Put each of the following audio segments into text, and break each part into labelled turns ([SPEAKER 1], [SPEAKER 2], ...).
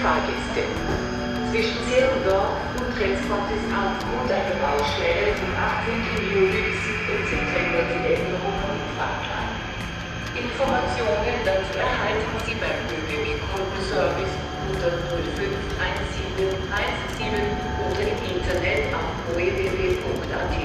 [SPEAKER 1] Fahrgäste. Zwischen Zirndorf und Trensbach ist aufgrund einer Baustelle vom 18. Juli bis 17. September die Änderungen im Fahrplan. Informationen dazu erhalten Sie beim ÖBB-Kundenservice unter 051717 oder im Internet auf www.at.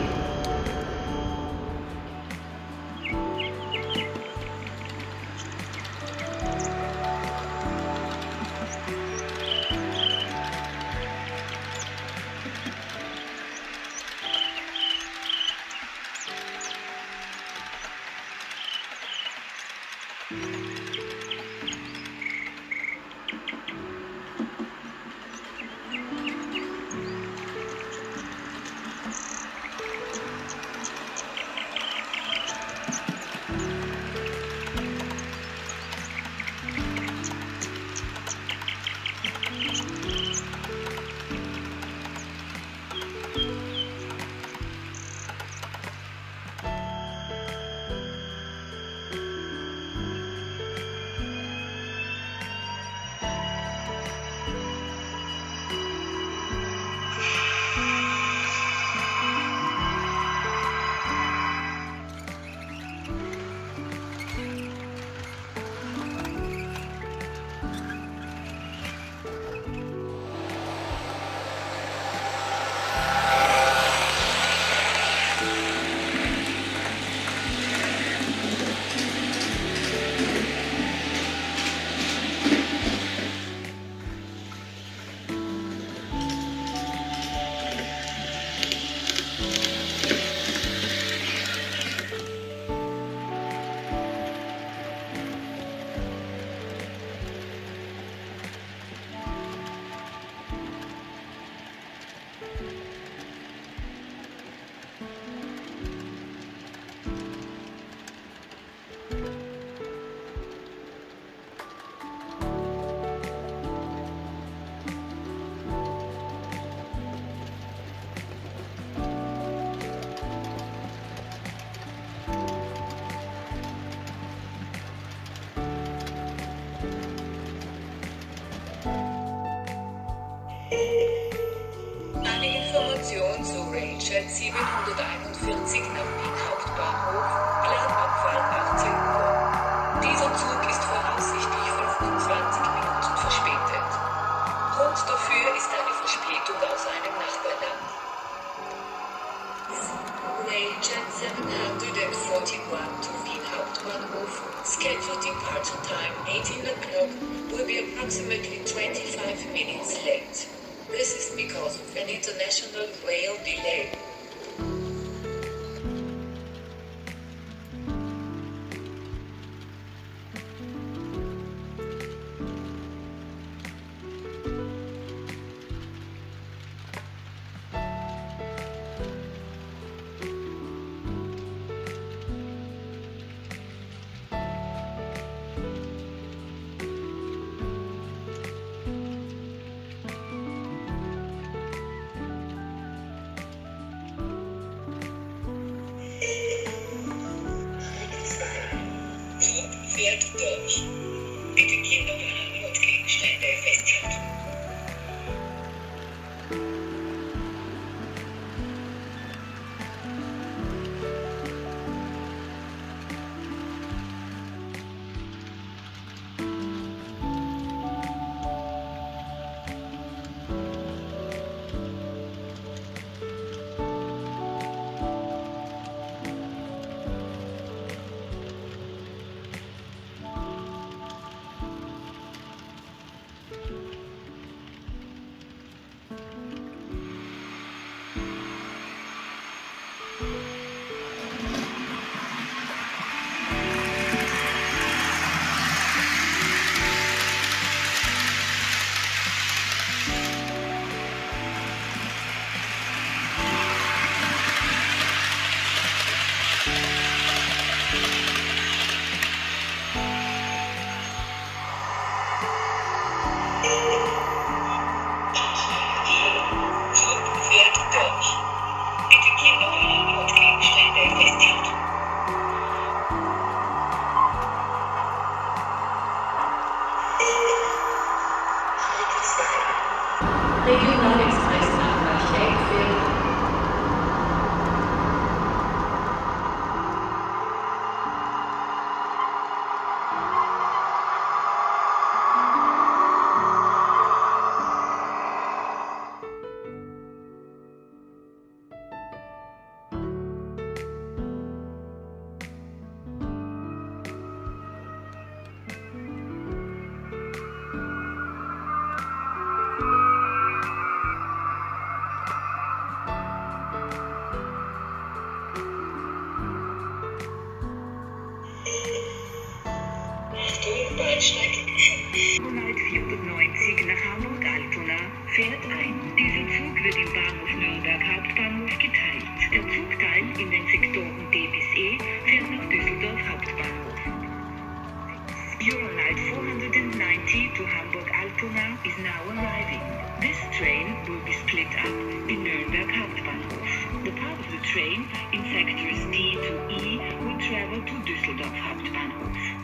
[SPEAKER 2] Eine Information zu Railjet 741 am Wien Hauptbahnhof, Planabfall 18 Uhr. Dieser Zug ist voraussichtlich 25 Minuten verspätet. Grund dafür ist eine Verspätung aus einem Nachbarland. Railjet 741 to Wien Hauptbahnhof, scheduled departure time 18 o'clock, will be approximately 25 minutes late. This is because of an international rail delay. Fährt durch. Bitte Kinder und Gegenstände festhalten.
[SPEAKER 1] Regionalexpress nach Marcheck fährt
[SPEAKER 2] Bahnsteig 490 nach Hamburg-Altona fährt ein. Dieser Zug wird im Bahnhof Nürnberg Hauptbahnhof geteilt. Der Zugteil in den Sektoren D bis E fährt nach Düsseldorf Hauptbahnhof. Euronight 490 to Hamburg-Altona is now arriving. This train will be split up in Nürnberg Hauptbahnhof. The part of the train in sectors D to E will travel to Düsseldorf Hauptbahnhof.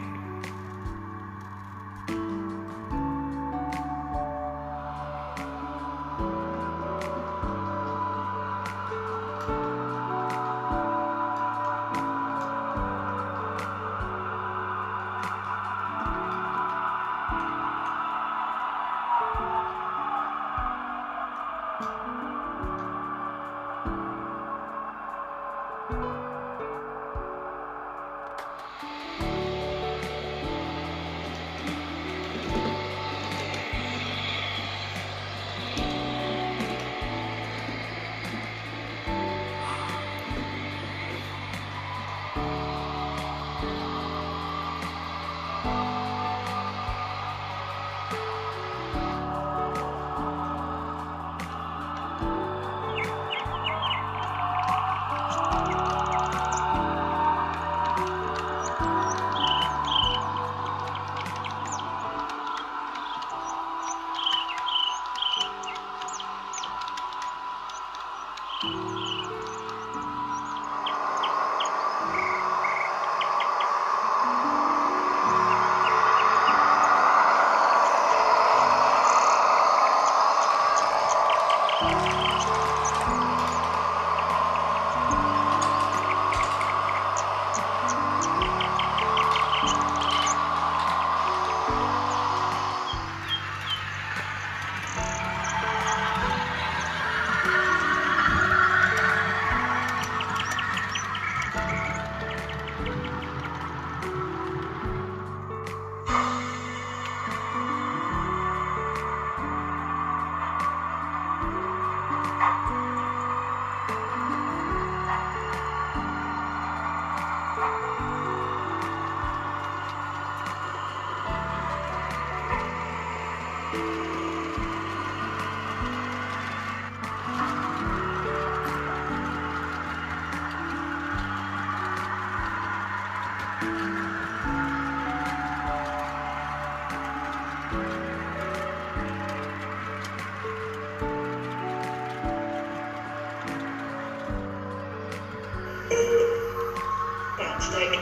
[SPEAKER 2] Bahnsteig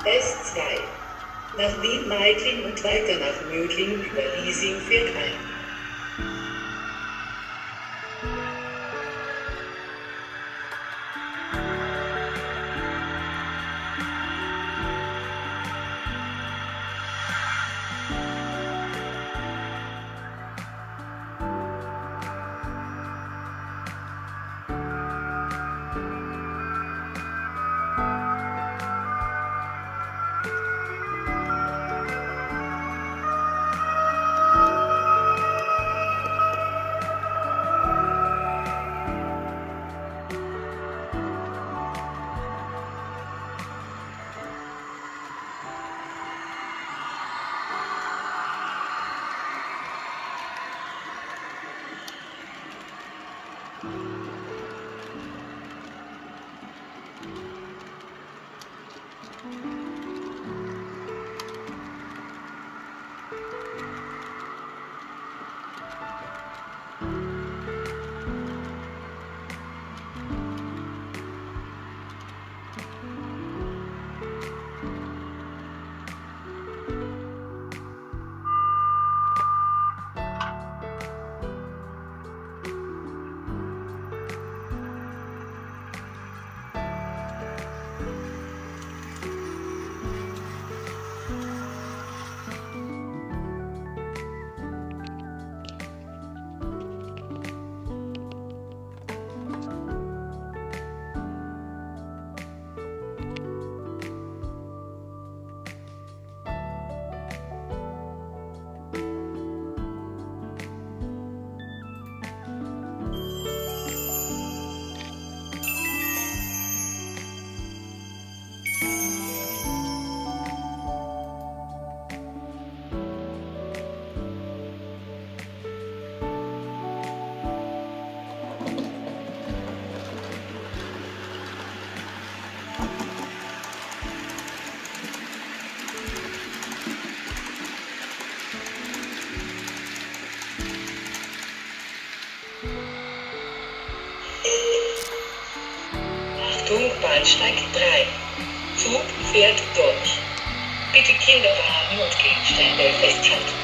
[SPEAKER 2] 1. S2. Nach Wien-Meidling und weiter nach Mödling über Liesing fährt ein. Achtung, Bahnsteig 3. Zug fährt durch. Bitte Kinderwagen und Gegenstände festhalten.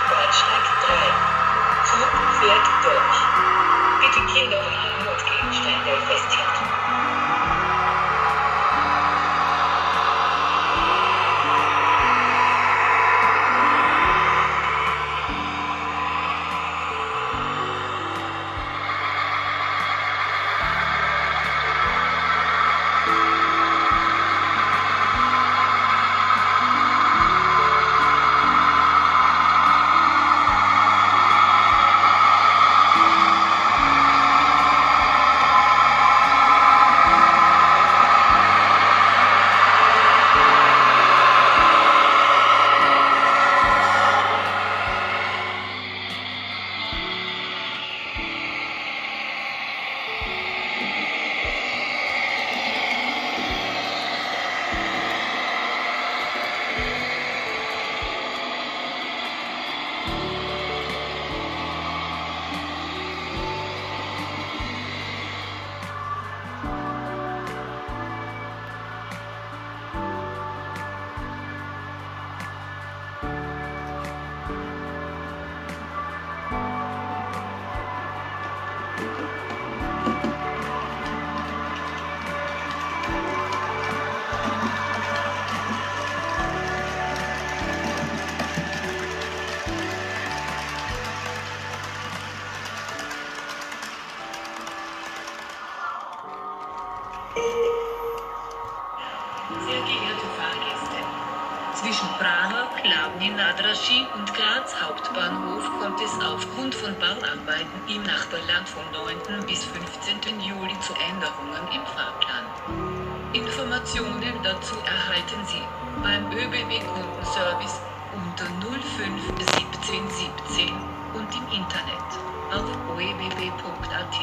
[SPEAKER 2] Bahnsteig 3. Zug fährt durch. Bitte Kinderwagen und Gegenstände festhalten. Sehr geehrte Fahrgäste, zwischen Praha, Kladny na Draži und Graz Hauptbahnhof kommt es aufgrund von Bauarbeiten im Nachbarland vom 9. bis 15. Juli zu Änderungen im Fahrplan. Informationen dazu erhalten Sie beim ÖBB-Kundenservice unter 05 17 17 und im Internet auf oebb.at.